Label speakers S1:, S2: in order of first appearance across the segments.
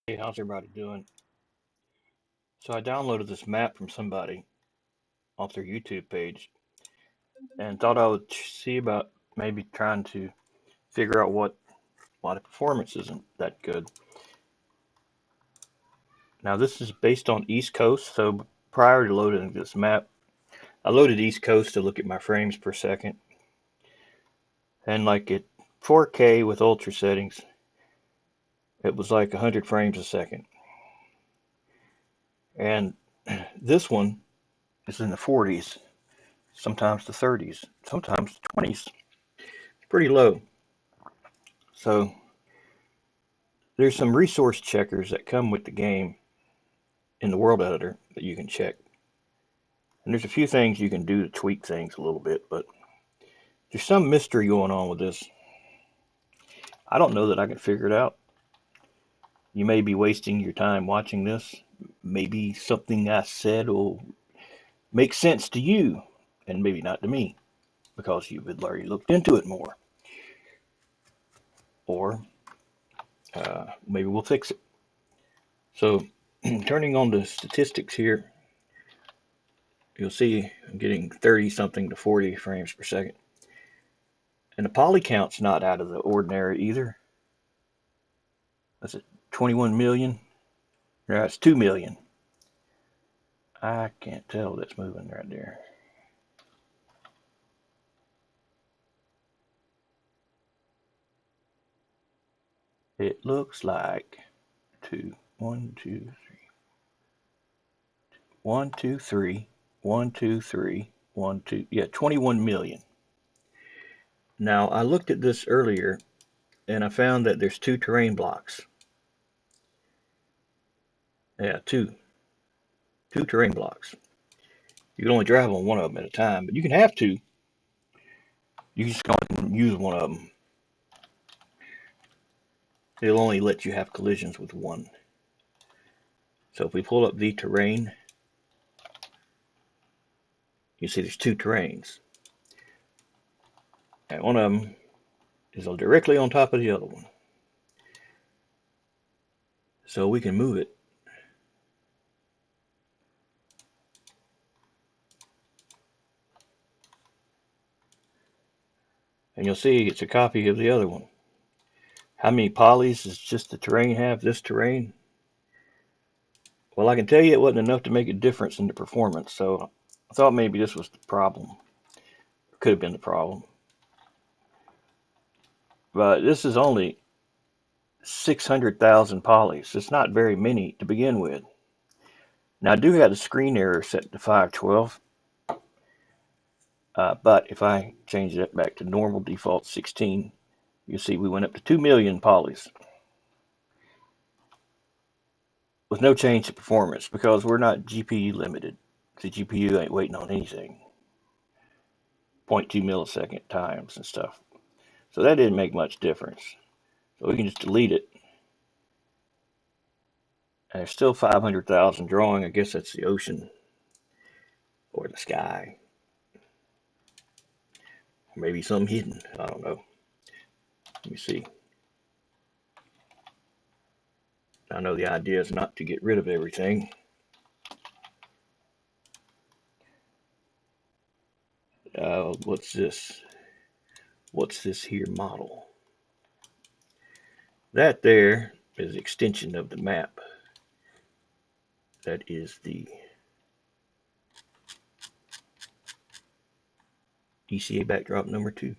S1: Hey, how's everybody doing? So I downloaded this map from somebody off their YouTube page and thought I would see about maybe trying to figure out why the performance isn't that good. Now this is based on East Coast, so prior to loading this map, I loaded East Coast to look at my frames per second, and like at 4K with ultra settings, it was like 100 frames a second. And this one is in the 40s, sometimes the 30s, sometimes the 20s. It's pretty low. So there's some resource checkers that come with the game in the world editor that you can check. And there's a few things you can do to tweak things a little bit, but there's some mystery going on with this. I don't know that I can figure it out. You may be wasting your time watching this. Maybe something I said will make sense to you, and maybe not to me, because you've already looked into it more. Or maybe we'll fix it. So, turning on the statistics here, you'll see I'm getting 30 something to 40 frames per second. And the poly count's not out of the ordinary either. That's it, 21 million? No, it's 2 million. I can't tell that's moving right there. It looks like two, one, two, three, one, two, three, one, two, three, one, two, yeah, 21 million. Now, I looked at this earlier and I found that there's two terrain blocks. Yeah, two terrain blocks. You can only drive on one of them at a time, but you can have two. You just can't use one of them. It'll only let you have collisions with one. So if we pull up the terrain, you see there's two terrains. And one of them is directly on top of the other one. So we can move it. And you'll see it's a copy of the other one. How many polys does just the terrain have, this terrain? Well, I can tell you it wasn't enough to make a difference in the performance, so I thought maybe this was the problem. Could have been the problem. But this is only 600,000 polys. It's not very many to begin with. Now, I do have the screen error set to 512, but if I change that back to normal default 16, you see we went up to 2 million polys with no change to performance because we're not GPU limited. The GPU ain't waiting on anything. 0.2 millisecond times and stuff. So that didn't make much difference. So we can just delete it. And there's still 500,000 drawing. I guess that's the ocean or the sky. Or maybe something hidden. I don't know. Let me see. I know the idea is not to get rid of everything. What's this? What's this here model? That there is the extension of the map. That is the DCA backdrop number 2.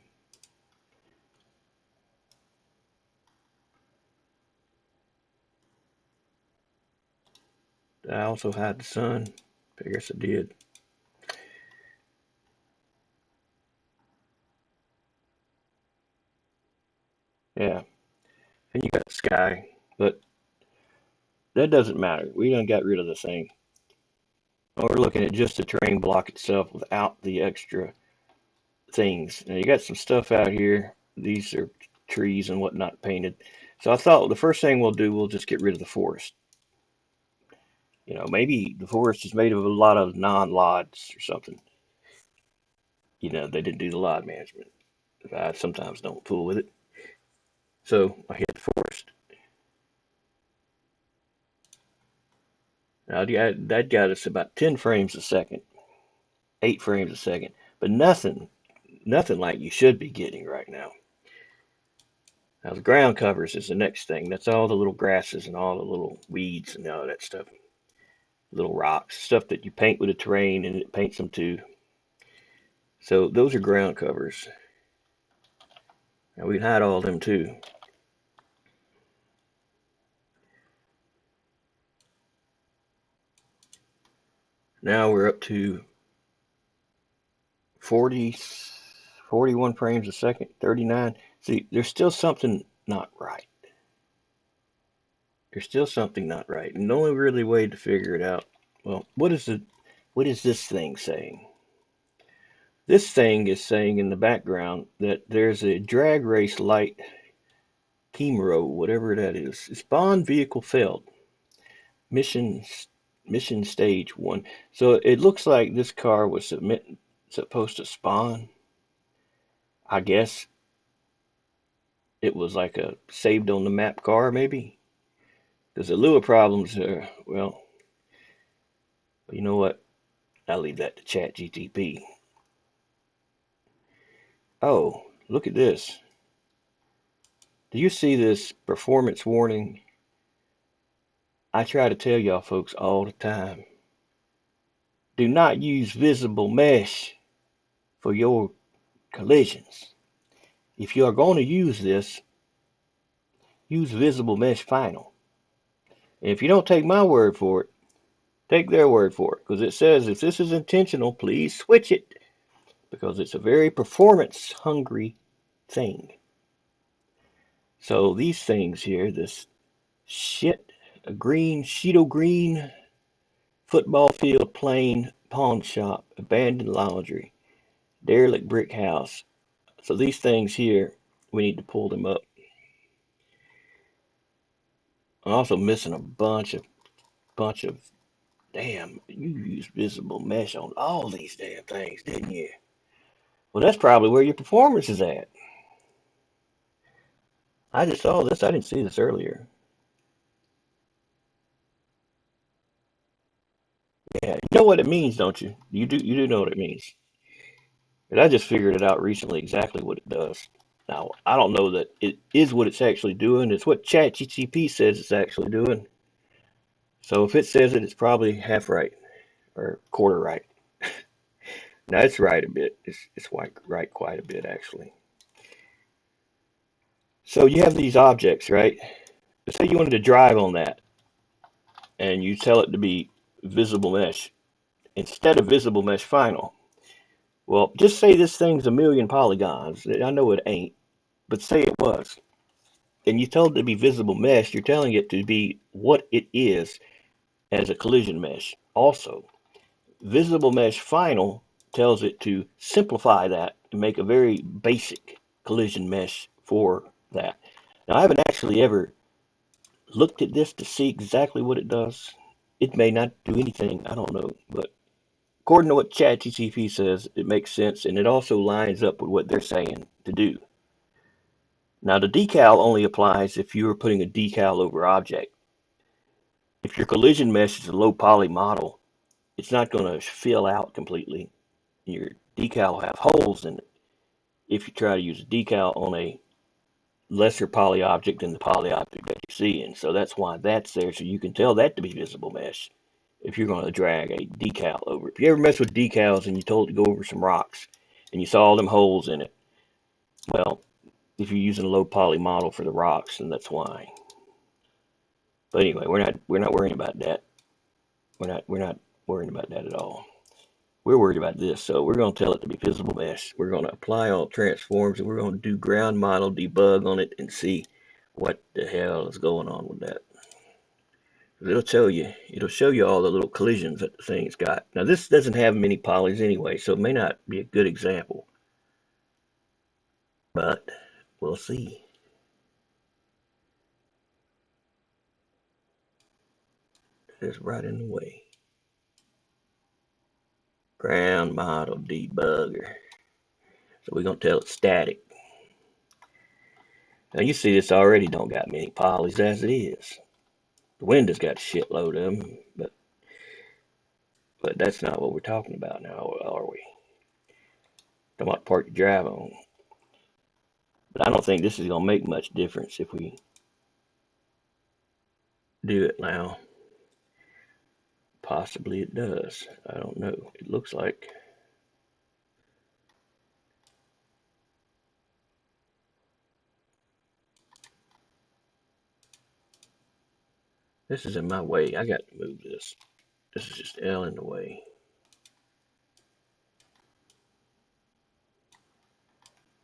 S1: I also hide the sun. I guess I did. Yeah. And you got the sky. But that doesn't matter. We done got rid of the thing. We're looking at just the terrain block itself without the extra things. Now you got some stuff out here. These are trees and whatnot painted. So I thought the first thing we'll do, we'll just get rid of the forest. You know, maybe the forest is made of a lot of non-lods or something. You know, they didn't do the lot management. I sometimes don't fool with it. So I hit the forest. Now that got us about 10 frames a second, 8 frames a second, but nothing like you should be getting right now. Now the ground covers is the next thing. That's all the little grasses and all the little weeds and all that stuff. Little rocks, stuff that you paint with the terrain and it paints them too. So those are ground covers. Now we can hide all of them too. Now we're up to 40, 41 frames a second, 39. See, there's still something not right. There's still something not right. And the only really way to figure it out, well, what is this thing saying? This thing is saying in the background that there's a drag race light chemero, whatever that is. Spawn vehicle failed. Mission mission stage 1. So it looks like this car was supposed to spawn. I guess it was like a saved on the map car, maybe. Because the Lua problems are, well, you know what? I'll leave that to ChatGTP. Oh, look at this. Do you see this performance warning? I try to tell y'all folks all the time. Do not use visible mesh for your collisions. If you are going to use this, use visible mesh final. And if you don't take my word for it, take their word for it. Because it says if this is intentional, please switch it. Because it's a very performance hungry thing. So these things here, this shit, a green, Cheeto green football field, plain pawn shop, abandoned laundry, derelict brick house. So these things here, we need to pull them up. I'm also missing a bunch of damn, you used visible mesh on all these damn things, didn't you? Well, that's probably where your performance is at. I just saw this. I didn't see this earlier. Yeah, you know what it means, don't you? You do know what it means. But I just figured it out recently exactly what it does. Now, I don't know that it is what it's actually doing. It's what ChatGTP says it's actually doing. So if it says it, it's probably half right or quarter right. Now it's right a bit. It's right quite a bit actually. So you have these objects, right? Say you wanted to drive on that, and you tell it to be visible mesh instead of visible mesh final. Well, just say this thing's a million polygons. I know it ain't, but say it was. And you told it to be visible mesh, you're telling it to be what it is as a collision mesh. Also, visible mesh final tells it to simplify that and make a very basic collision mesh for that. Now, I haven't actually ever looked at this to see exactly what it does. It may not do anything, I don't know, but according to what ChatGPT says, it makes sense, and it also lines up with what they're saying to do. Now, the decal only applies if you are putting a decal over object. If your collision mesh is a low poly model, it's not going to fill out completely. Your decal will have holes in it if you try to use a decal on a lesser poly object than the poly object that you're seeing. So that's why that's there, so you can tell that to be visible mesh if you're going to drag a decal over. If you ever mess with decals and you told it to go over some rocks and you saw all them holes in it, well, if you're using a low poly model for the rocks, then that's why. But anyway, we're not worrying about that. We're not worrying about that at all. We're worried about this, so we're going to tell it to be visible mesh. We're going to apply all transforms, and we're going to do ground model debug on it and see what the hell is going on with that. It'll show you all the little collisions that the thing's got. Now this doesn't have many polys anyway, so it may not be a good example, but we'll see. It's right in the way. Ground model debugger. So we're going to tell it static. Now you see this already don't got many polys as it is. The Windows got a shitload of them, but But that's not what we're talking about now, are we? Talking about the part you drive on. But I don't think this is going to make much difference if we do it now. Possibly it does. I don't know. It looks like. This is in my way. I got to move this. This is just L in the way.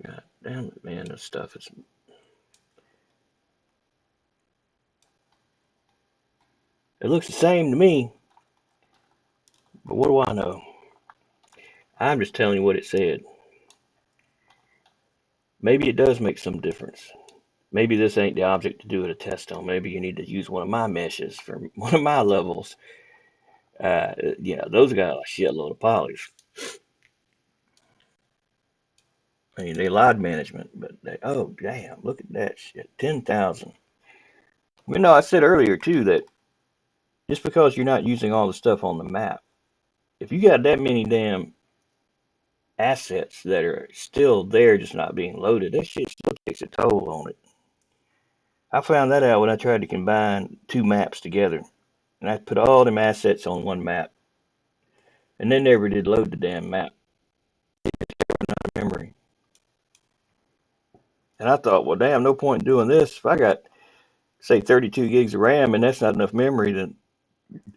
S1: God damn it, man. This stuff is. It looks the same to me. But what do I know? I'm just telling you what it said. Maybe it does make some difference. Maybe this ain't the object to do a test on. Maybe you need to use one of my meshes for one of my levels. Those got a shitload of polish. I mean, they lied management, but oh damn, look at that shit, 10,000. I said earlier too that just because you're not using all the stuff on the map, if you got that many damn assets that are still there, just not being loaded, that shit still takes a toll on it. I found that out when I tried to combine two maps together, and I put all them assets on one map, and they never did load the damn map. Memory. And I thought, well, damn, no point in doing this. If I got, say, 32 gigs of RAM and that's not enough memory, then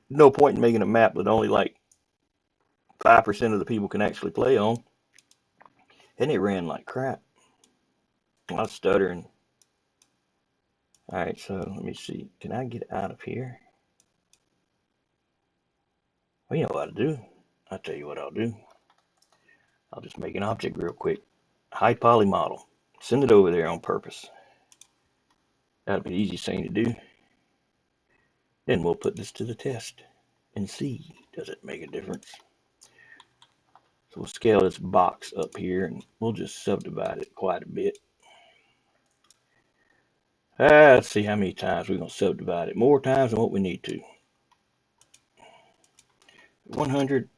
S1: no point in making a map that only like 5% of the people can actually play on. And it ran like crap. I was stuttering. All right, so let me see. Can I get out of here? Well, you know what to do. I'll tell you what I'll do. I'll just make an object real quick. High poly model. Send it over there on purpose. That'll be the easiest thing to do. Then we'll put this to the test and see, does it make a difference? So we'll scale this box up here and we'll just subdivide it quite a bit. Let's see how many times we're going to subdivide it. More times than what we need to. 100.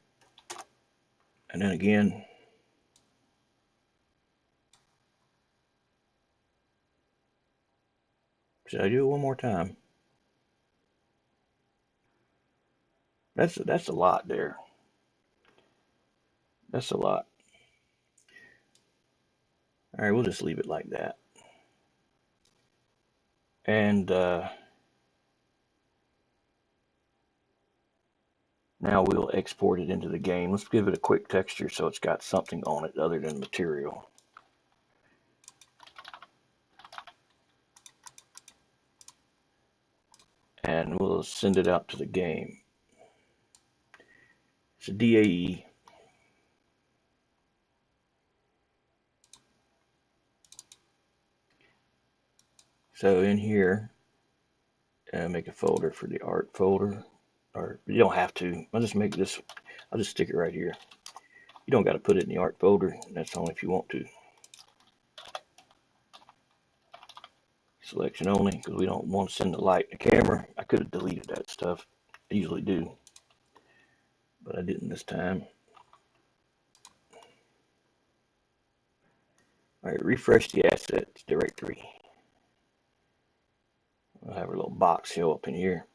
S1: And then again. Should I do it one more time? That's a lot there. That's a lot. All right, we'll just leave it like that. And now we'll export it into the game. Let's give it a quick texture so it's got something on it other than material. And we'll send it out to the game. It's a DAE. So in here, make a folder for the art folder. Or you don't have to. I'll just make this. I'll just stick it right here. You don't got to put it in the art folder. That's only if you want to. Selection only, because we don't want to send the light to camera. I could have deleted that stuff. I usually do, but I didn't this time. All right, refresh the assets directory. We'll have a little box show up in here.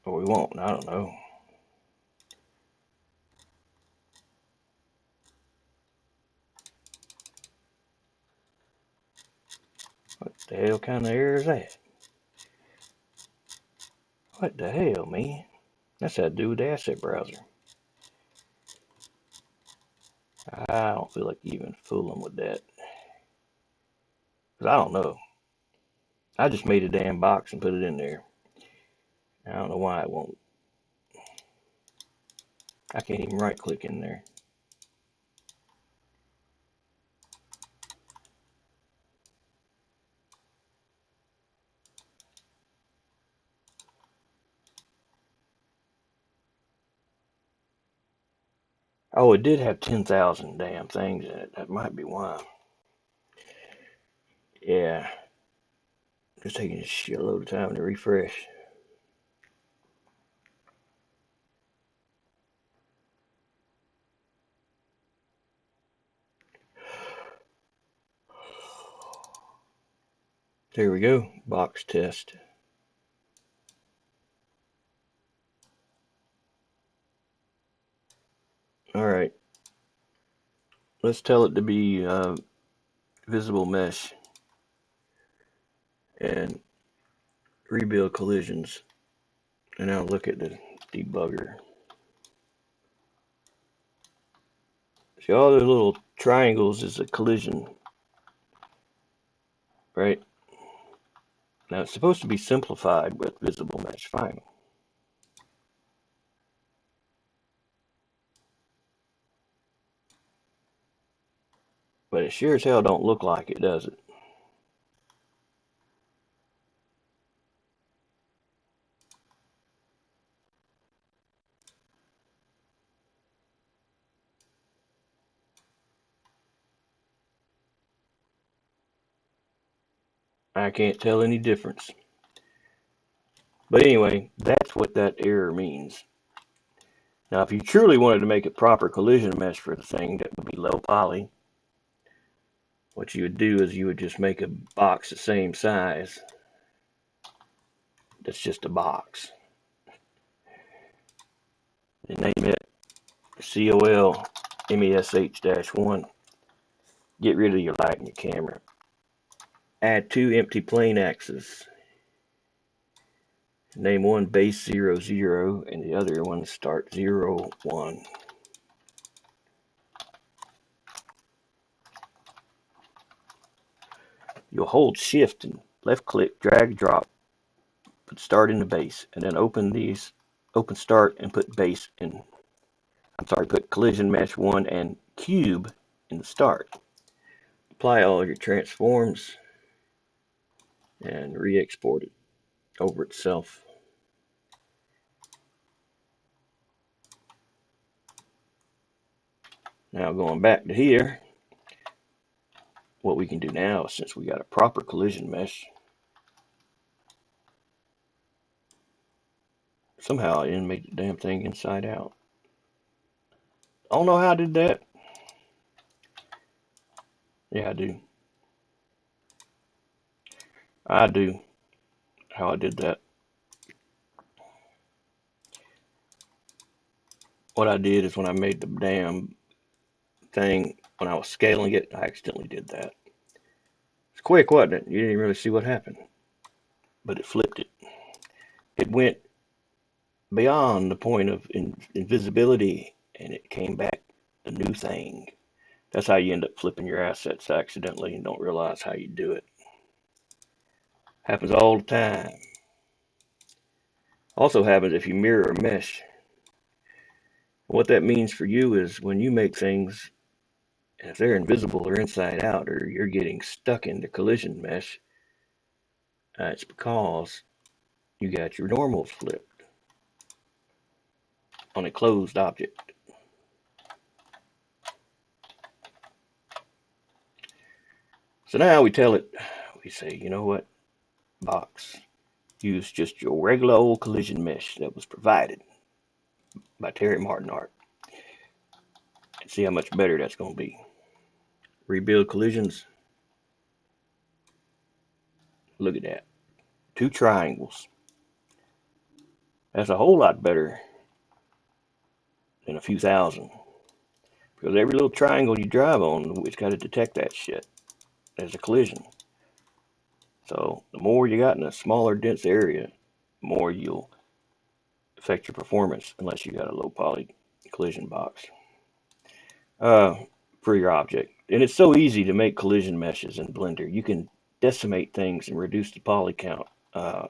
S1: Or we won't, I don't know. What the hell kind of error is that? What the hell, man? That's how to do with the asset browser. I don't feel like even fooling with that. Because I don't know. I just made a damn box and put it in there. I don't know why it won't. I can't even right click in there. Oh, it did have 10,000 damn things in it. That might be why. Yeah. It's taking a shitload of time to refresh. There we go, box test. All right, let's tell it to be visible mesh and rebuild collisions. And now look at the debugger. See, all the little triangles is a collision, right? Now it's supposed to be simplified with visible mesh, fine. But it sure as hell don't look like it, does it? I can't tell any difference. But anyway, that's what that error means. Now, if you truly wanted to make a proper collision mesh for the thing that would be low poly, what you would do is you would just make a box the same size. That's just a box. And name it COL MESH-1. Get rid of your light and your camera. Add 2 empty plane axes. Name one base 0, 0, and the other one start 0, 1. You'll hold shift and left click, drag, drop, put start in the base, and then open start and put base in. Put collision mesh 1 and cube in the start. Apply all your transforms and re-export it over itself. Now going back to here, what we can do now, since we got a proper collision mesh, somehow I didn't make the damn thing inside out. I don't know how I did that. Yeah, I do how I did that. What I did is when I made the damn thing, when I was scaling it, I accidentally did that. It's quick, wasn't it? You didn't really see what happened. But it flipped it. It went beyond the point of invisibility, and it came back a new thing. That's how you end up flipping your assets accidentally and don't realize how you do it. Happens all the time. Also happens if you mirror or mesh. What that means for you is when you make things, if they're invisible or inside out, or you're getting stuck in the collision mesh, it's because you got your normals flipped on a closed object. So now we tell it, we say, you know what, box, use just your regular old collision mesh that was provided by Terry Martin Art. And see how much better that's going to be. Rebuild collisions. Look at that. 2 triangles. That's a whole lot better than a few thousand. Because every little triangle you drive on, it's got to detect that shit as a collision. So the more you got in a smaller, dense area, the more you'll affect your performance unless you got a low poly collision box for your object. And it's so easy to make collision meshes in Blender. You can decimate things and reduce the poly count.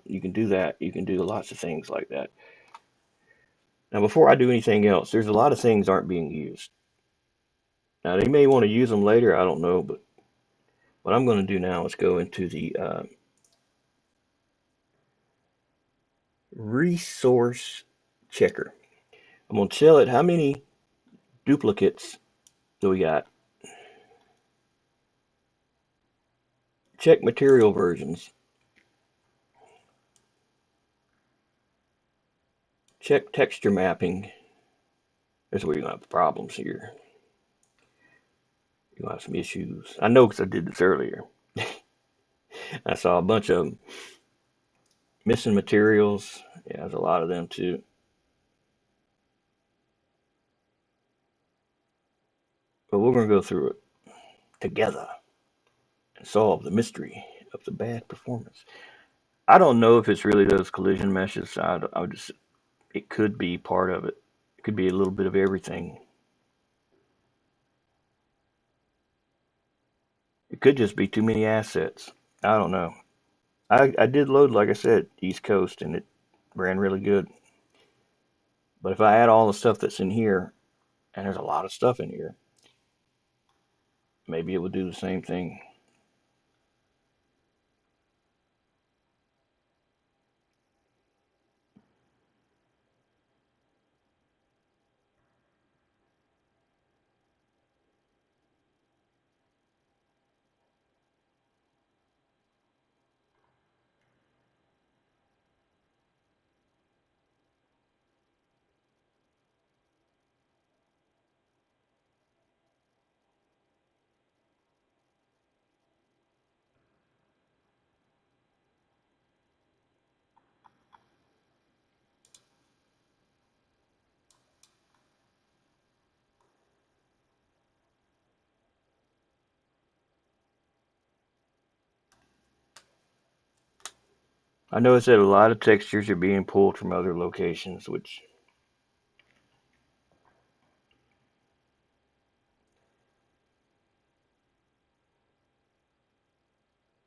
S1: You can do that. You can do lots of things like that. Now, before I do anything else, there's a lot of things aren't being used. Now, they may want to use them later. I don't know. But what I'm going to do now is go into the resource checker. I'm going to tell it how many duplicates do we got. Check material versions. check texture mapping. This is where you're going to have problems here. You're going to have some issues. I know because I did this earlier. I saw a bunch of missing materials. Yeah, there's a lot of them too. But we're going to go through it together and solve the mystery of the bad performance. I don't know if it's really those collision meshes. I would just, it could be part of it. It could be a little bit of everything. It could just be too many assets. I don't know. I did load, like I said, East Coast, and it ran really good. But if I add all the stuff that's in here, and there's a lot of stuff in here, maybe it would do the same thing. I noticed that a lot of textures are being pulled from other locations, which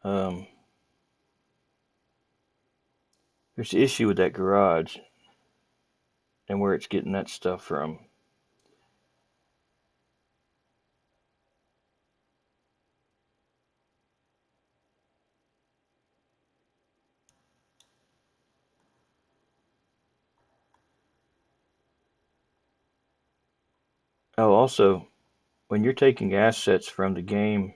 S1: um, there's the issue with that garage and where it's getting that stuff from. Oh, also, when you're taking assets from the game,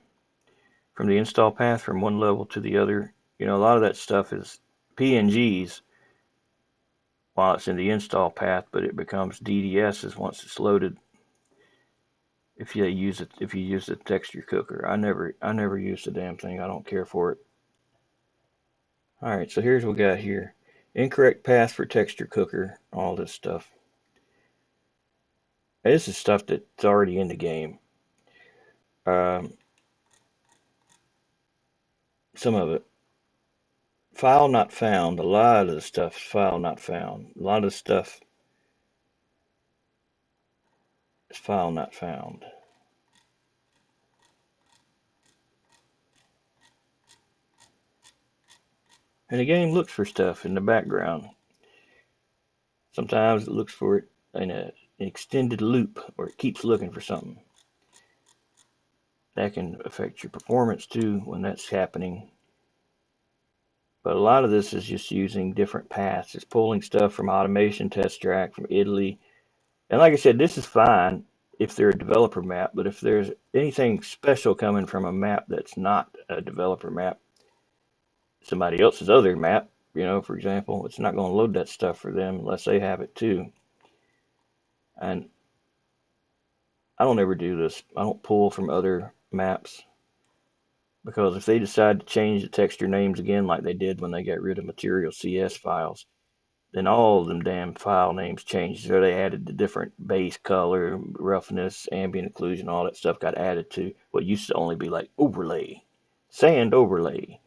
S1: from the install path from one level to the other, a lot of that stuff is PNGs while it's in the install path, but it becomes DDSs once it's loaded. If you use the texture cooker, I never use the damn thing. I don't care for it. All right, so here's what we got here: incorrect path for texture cooker. All this stuff. This is stuff that's already in the game. Um, some of it. File not found. A lot of the stuff file not found. A lot of the stuff is file not found. And the game looks for stuff in the background. Sometimes it looks for it in an extended loop, or it keeps looking for something. That can affect your performance too when that's happening. But a lot of this is just using different paths. It's pulling stuff from Automation Test Track, from Italy. And like I said, this is fine if they're a developer map, but if there's anything special coming from a map that's not a developer map, somebody else's other map, for example, it's not going to load that stuff for them unless they have it too. And I don't ever do this. I don't pull from other maps because if they decide to change the texture names again like they did when they got rid of material CS files, then all of them damn file names changed. So they added the different base color, roughness, ambient occlusion, all that stuff got added to what used to only be like overlay, sand overlay,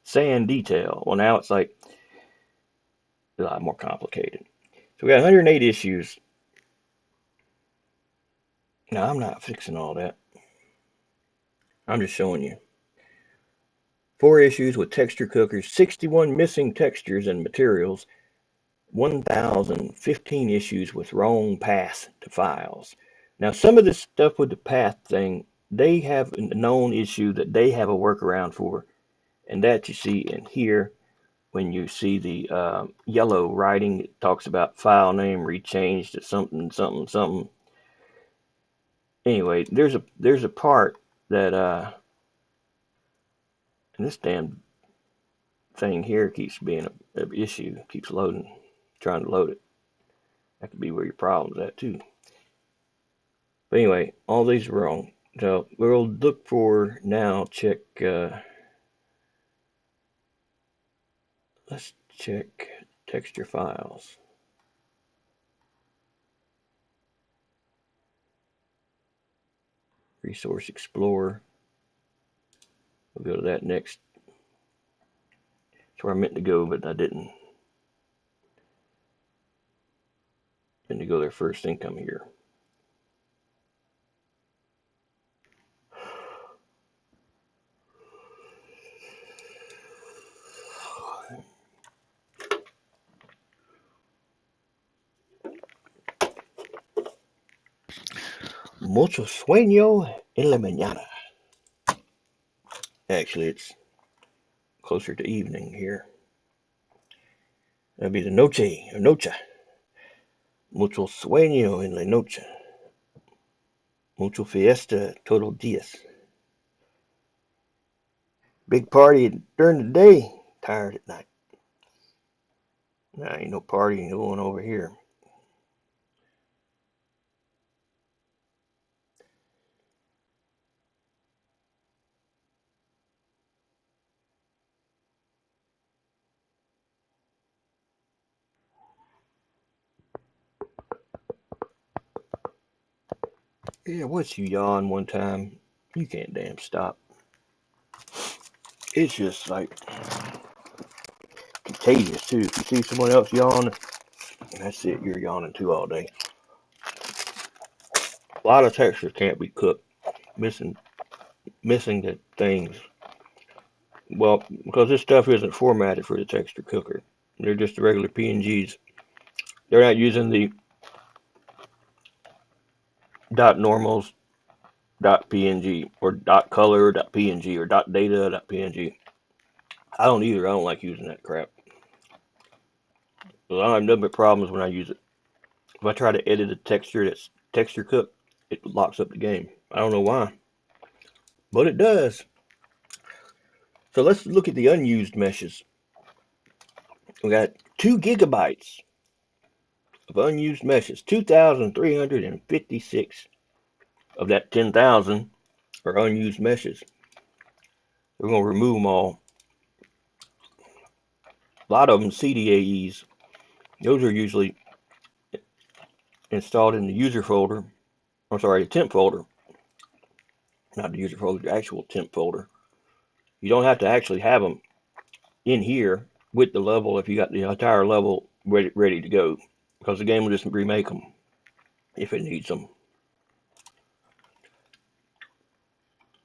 S1: sand detail. Well, now it's like a lot more complicated. So we got 108 issues. Now, I'm not fixing all that. I'm just showing you. 4 issues with texture cookers, 61 missing textures and materials, 1,015 issues with wrong path to files. Now, some of this stuff with the path thing, they have a known issue that they have a workaround for, and that you see in here when you see the yellow writing. It talks about file name rechanged to something, something, something. Anyway, there's a part that and this damn thing here keeps being an issue, keeps loading, trying to load it. That could be where your problem's at too. But anyway, all these are wrong. So we'll look for now, check, let's check texture files. Resource Explorer. We'll go to that next. That's where I meant to go, but I didn't. Meant to go there first, then come here. Mucho sueño en la mañana. Actually, it's closer to evening here. That'd be the noche, or noche. Mucho sueño en la noche. Mucho fiesta todos días. Big party during the day, tired at night. Nah, ain't no party going over here. Yeah, once you yawn one time, you can't damn stop. It's just like contagious too. If you see someone else yawn, that's it, you're yawning too all day. A lot of textures can't be cooked. Missing the things. Well, because this stuff isn't formatted for the texture cooker. They're just the regular PNGs. They're not using the .normals, .png, or .color, .png, or .data, .png. I don't either. I don't like using that crap. Well, I have nothing but problems when I use it. If I try to edit a texture that's texture cooked, it locks up the game. I don't know why, but it does. So let's look at the unused meshes. We got 2 gigabytes of unused meshes. 2,356 of that 10,000 are unused meshes. We're going to remove them all. A lot of them CDAEs. Those are usually installed in the user folder. I'm sorry, the temp folder. Not the user folder, the actual temp folder. You don't have to actually have them in here with the level if you got the entire level ready to go, because the game will just remake them if it needs them.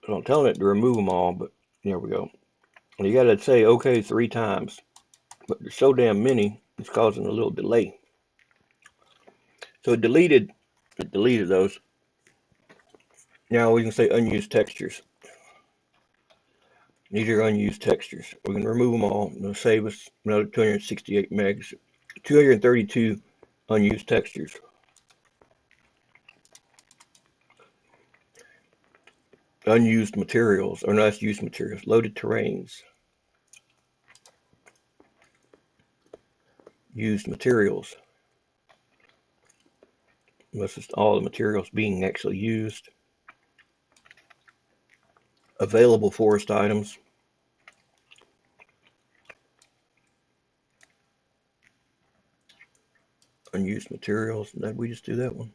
S1: So I'm telling it to remove them all, but there we go. And you got to say okay 3 times, but there's so damn many, it's causing a little delay. So it deleted those. Now we can say unused textures. These are unused textures. We can remove them all. It'll save us another 268 megs. 232 unused textures. Unused materials, or not used materials. Loaded terrains. Used materials. This is all the materials being actually used. Available forest items. Unused materials. Did we just do that one?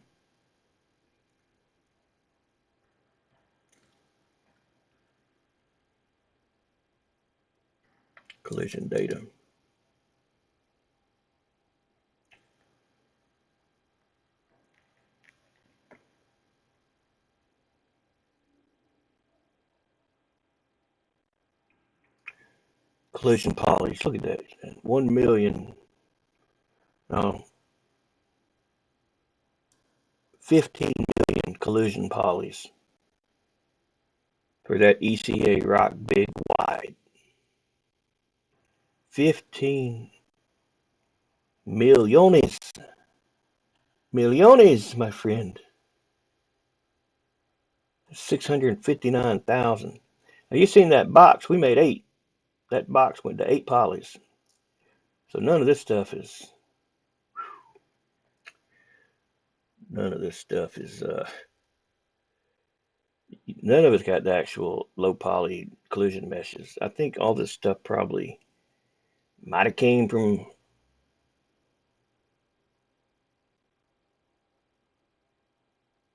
S1: Collision data. Collision polys. Look at that. 1 million. No. 15 million collision polys for that ECA rock big wide. 15 millones. Millones, my friend. 659,000. Now you seen that box? We made 8. That box went to 8 polys. So none of this stuff is. None of this stuff is, none of it's got the actual low poly collision meshes. I think all this stuff probably might have came from,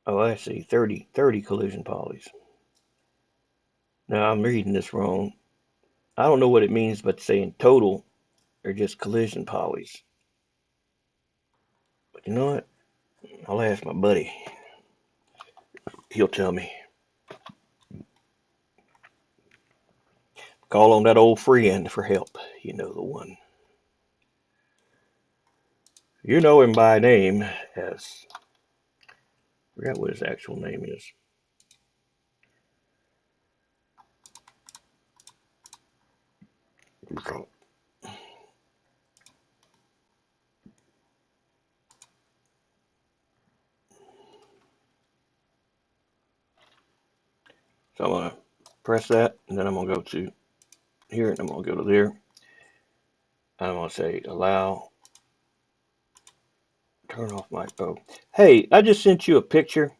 S1: oh, I see, 30 collision polys. Now I'm reading this wrong. I don't know what it means, but saying total or just collision polys. But you know what? I'll ask my buddy. He'll tell me. Call on that old friend for help. You know the one. You know him by name as, I forgot what his actual name is. So I'm going to press that, and then I'm going to go to here, and I'm going to go to there. And I'm going to say allow, turn off my phone. Hey, I just sent you a picture,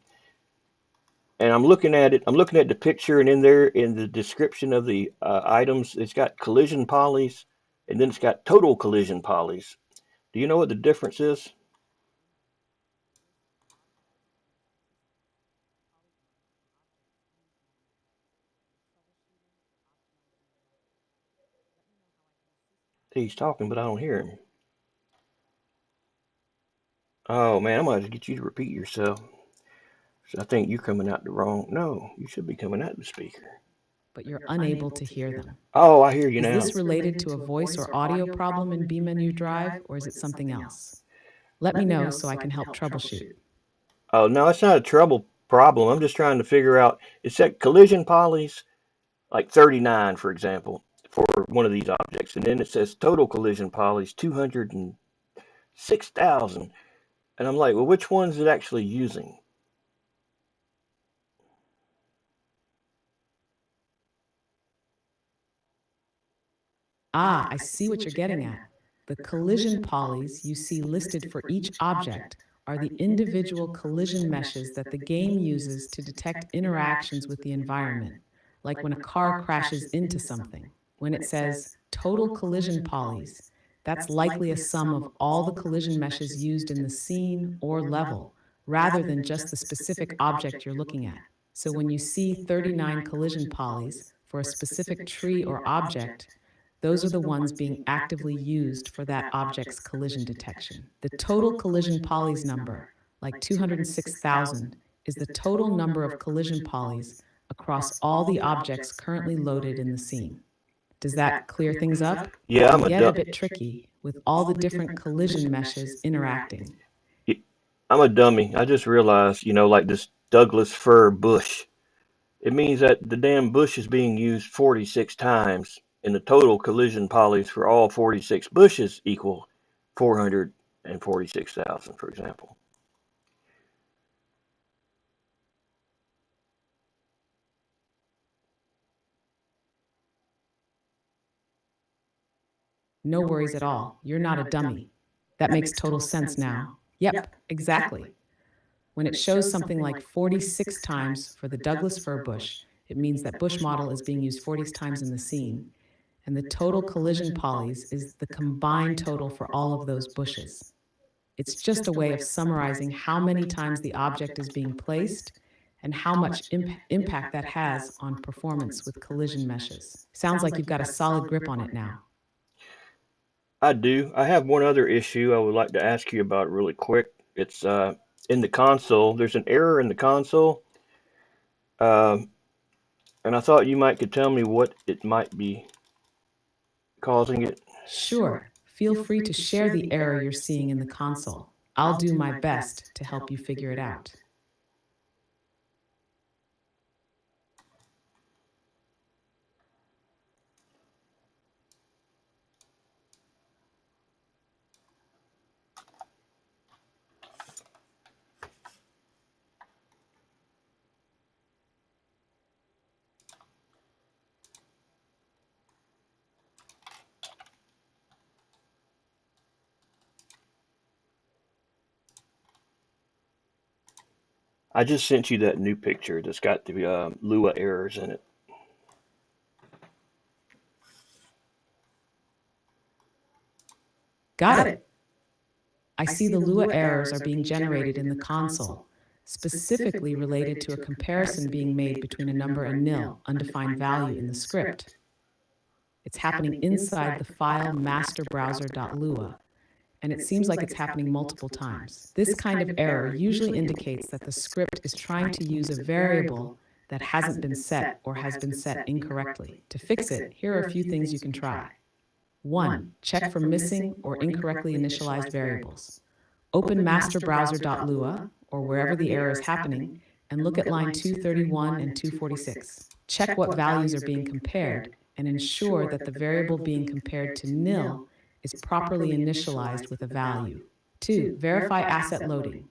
S1: and I'm looking at it. I'm looking at the picture, and in there, in the description of the items, it's got collision polys, and then it's got total collision polys. Do you know what the difference is? He's talking, but I don't hear him. Oh man, I'm gonna have to get you to repeat yourself. So I think you're coming out the wrong. No, you should be coming out the speaker.
S2: But you're unable to hear them.
S1: Oh, I hear you
S2: Is
S1: now.
S2: this related to a voice or audio problem in B-Menu Drive, or is it something else? Let me know so I can help troubleshoot.
S1: Oh no, it's not a trouble problem. I'm just trying to figure out. It said collision polys, like 39, for example, for one of these objects, and then it says total collision polys 206,000, and I'm like, well, which one is it actually using?
S2: Ah, I see what you're getting at. The collision polys you see listed for each object are the individual collision meshes that the game uses to detect interactions with the environment, like when a car crashes into something. When it says total collision polys, that's likely a sum of all the collision meshes used in the scene or level, rather than just the specific object you're looking at. So when you see 39 collision polys for a specific tree or object, those are the ones being actively used for that object's collision detection. The total collision polys number, like 206,000, is the total number of collision polys across all the objects currently loaded in the scene. Does that clear things up?
S1: Yeah,
S2: It can get a bit tricky with all the different collision meshes interacting.
S1: I'm a dummy. I just realized, like this Douglas fir bush. It means that the damn bush is being used 46 times, and the total collision polys for all 46 bushes equal 446,000, for example.
S2: No worries at all. You're not a dummy. That makes total sense now. Yep, exactly. When it shows something like 46 times for the Douglas fir bush, it means that bush model is being used 40 times in the scene, and the total collision polys is the combined total for all of those bushes. It's just a way of summarizing how many times the object is being placed and how much impact that has on performance with collision meshes. Sounds like you've got a solid grip on it now.
S1: I do. I have one other issue I would like to ask you about really quick. It's in the console. There's an error in the console, um, and I thought you might could tell me what it might be causing it.
S2: Sure, feel free to share the error you're seeing in the console. I'll do my best to help you figure it out.
S1: I just sent you that new picture that's got the Lua errors in it.
S2: Got it. I see the Lua errors are being generated in the console, specifically related to a comparison being made between a number and nil, undefined value in the script. It's happening inside the file masterbrowser.lua, and it seems like it's happening multiple times. This kind of error usually indicates that the script is trying to use a variable that hasn't been set or has been set incorrectly. To fix it, here are a few things you can try. 1. Check for missing or incorrectly initialized variables. Open masterbrowser.lua, or wherever the error is happening, and look at line 231 and 246. Check what values are being compared and ensure that the variable being compared to nil is properly initialized with a value. 2. Verify asset loading.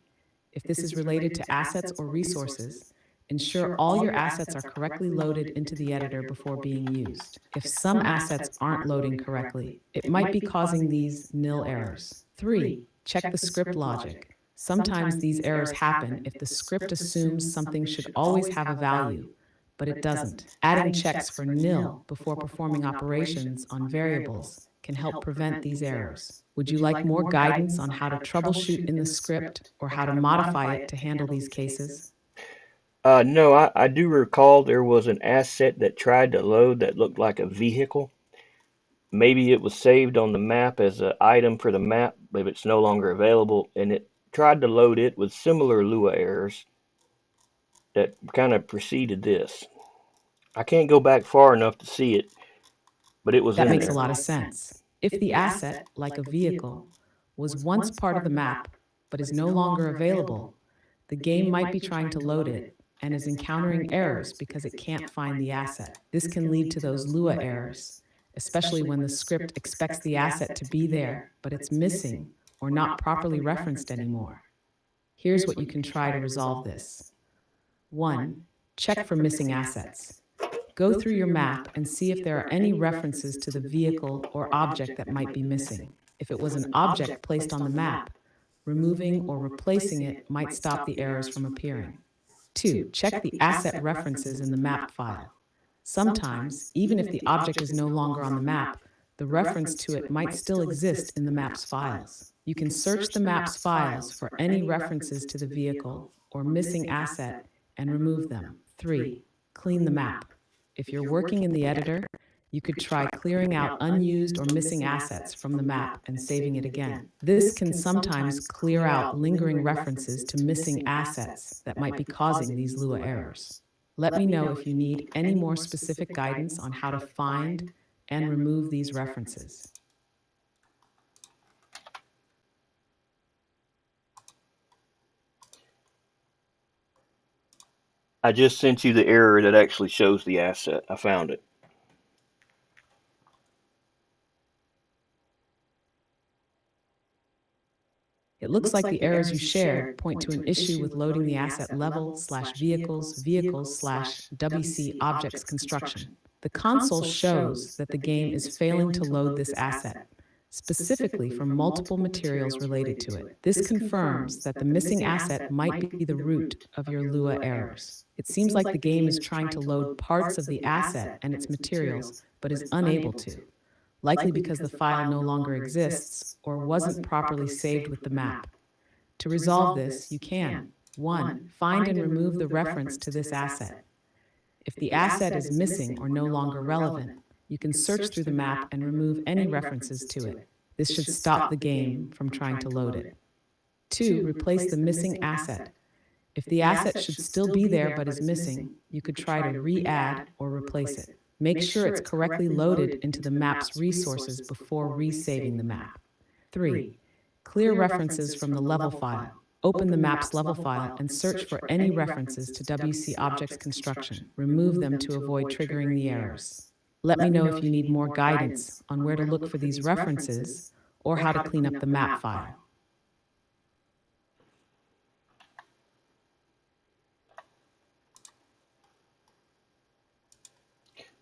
S2: If this is related to assets or resources, ensure all your assets are correctly loaded into the editor before being used. If some assets aren't loading correctly, it might be causing these nil errors. 3. Check the script logic. Sometimes these errors happen if the script assumes something should always have a value, but it doesn't. Adding checks for nil before performing operations on variables can help prevent these errors. Would you like more guidance on how to troubleshoot in the script or how to modify it to handle these cases?
S1: No, I do recall there was an asset that tried to load that looked like a vehicle. Maybe it was saved on the map as an item for the map, but it's no longer available, and it tried to load it with similar Lua errors that kind of preceded this. I can't go back far enough to see it, but it was
S2: That
S1: in
S2: makes a
S1: there.
S2: lot of sense. If the asset, like a vehicle, was once part of the map but is no longer available, the game might be trying to load it and is encountering errors because it can't find the asset. This can lead to those Lua errors, especially when the script expects the asset to be there, but it's missing or not properly referenced anymore. Here's what you can try to resolve this. 1. Check for missing assets. Go through your map and see if there are any references to the vehicle or object that might be missing. If it was an object placed on the map, removing or replacing it might stop the errors from appearing. 2. Check the asset references in the map file. Sometimes, even if the object is no longer on the map, the reference to it might still exist in the map's files. You can search the map's files for any references to the vehicle or missing asset and remove them. 3. Clean the map. If you're working in the editor, you could try clearing out unused or missing assets from the map and saving it again. This can sometimes clear out lingering references to missing assets that might be causing these Lua errors. Let me know if you need any more specific guidance on how to find and remove these references.
S1: I just sent you the error that actually shows the asset. I found it.
S2: It looks like the errors you shared point to an issue with loading the asset level/vehicles/vehicles/WC objects construction. The console shows that the game is failing to load this asset, specifically from multiple materials related to it. This confirms that the missing asset might be the root of your Lua errors. It seems like the game is trying to load parts of the asset and its materials, but is unable to, likely because the file no longer exists or wasn't properly saved with the map. To resolve this, you can 1. Find and remove the reference to this asset. If the asset is missing or no longer relevant, you can search through the map and remove any references to it. This should stop the game from trying to load it. 2. Replace the missing asset. If the asset should still be there but is missing, you could try to re-add or replace it. Make sure it's correctly loaded into the map's resources before resaving the map. 3. Clear references from the level file. Open the map's level file and search for any references to WC Objects Construction. Remove them to avoid triggering the errors. Let me know if you need more guidance on where to look for these references or how to clean up the map file.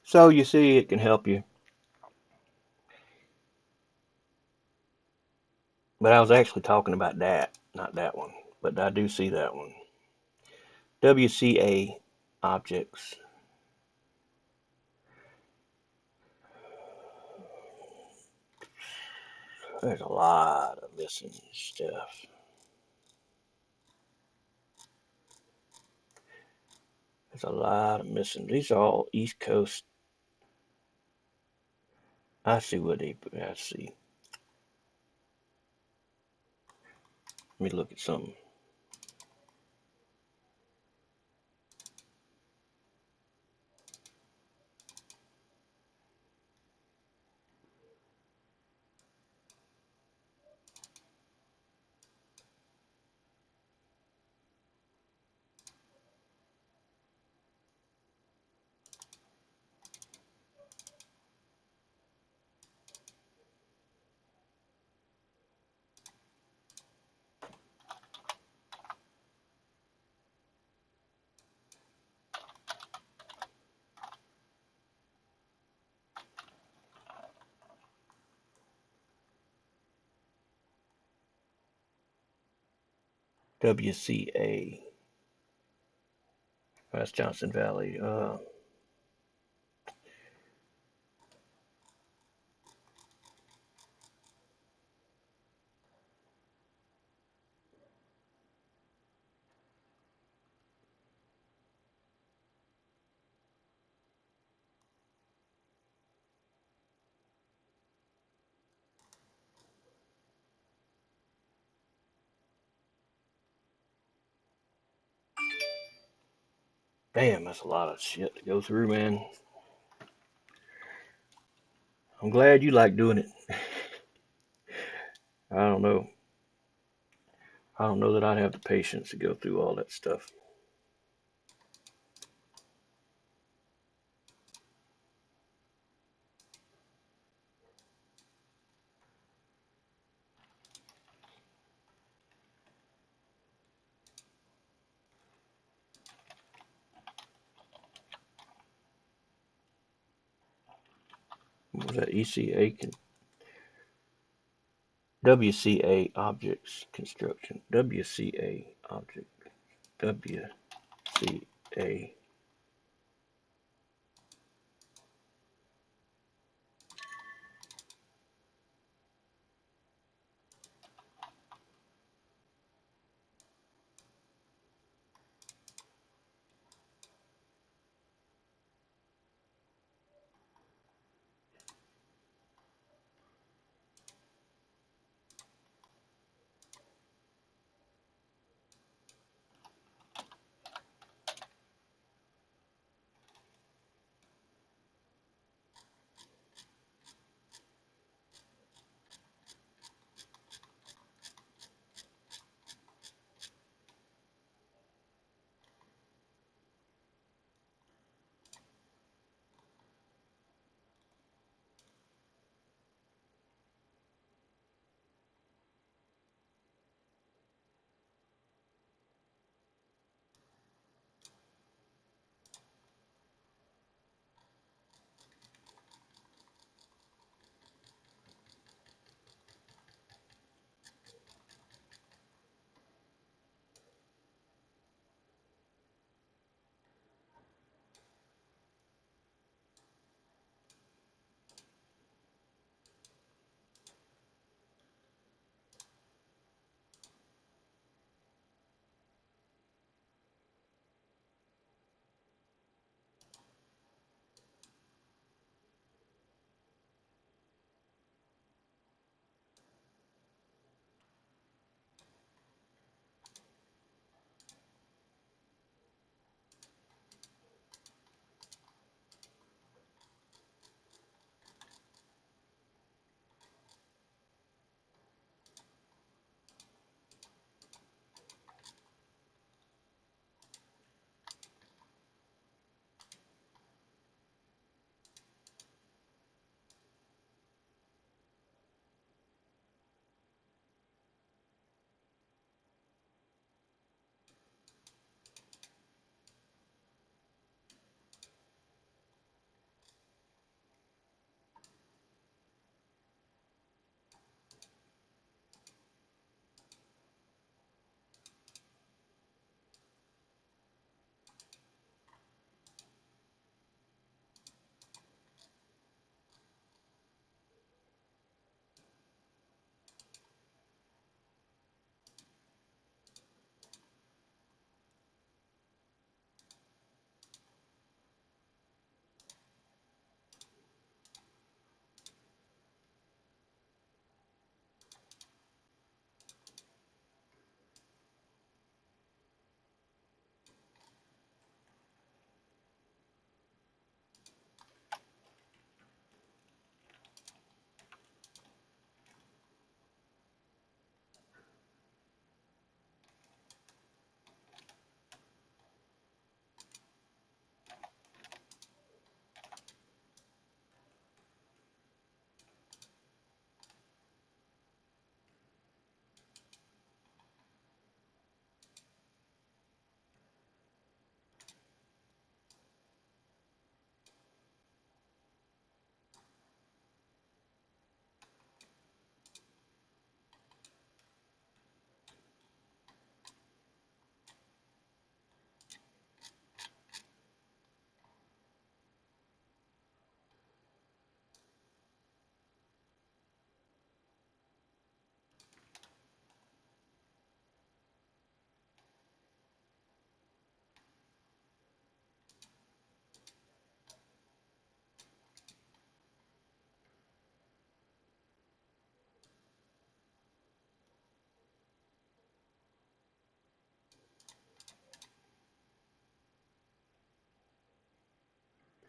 S1: So you see, it can help you. But I was actually talking about that, not that one. But I do see that one. WCA objects. There's a lot of missing stuff. There's a lot of missing. These are all East Coast. I see what they put. I see. Let me look at something. WCA. That's Johnson Valley. Damn, that's a lot of shit to go through, man. I'm glad you like doing it. I don't know. I don't know that I'd have the patience to go through all that stuff. What was that? WCA objects construction. WCA object. WCA.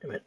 S1: Wait a minute.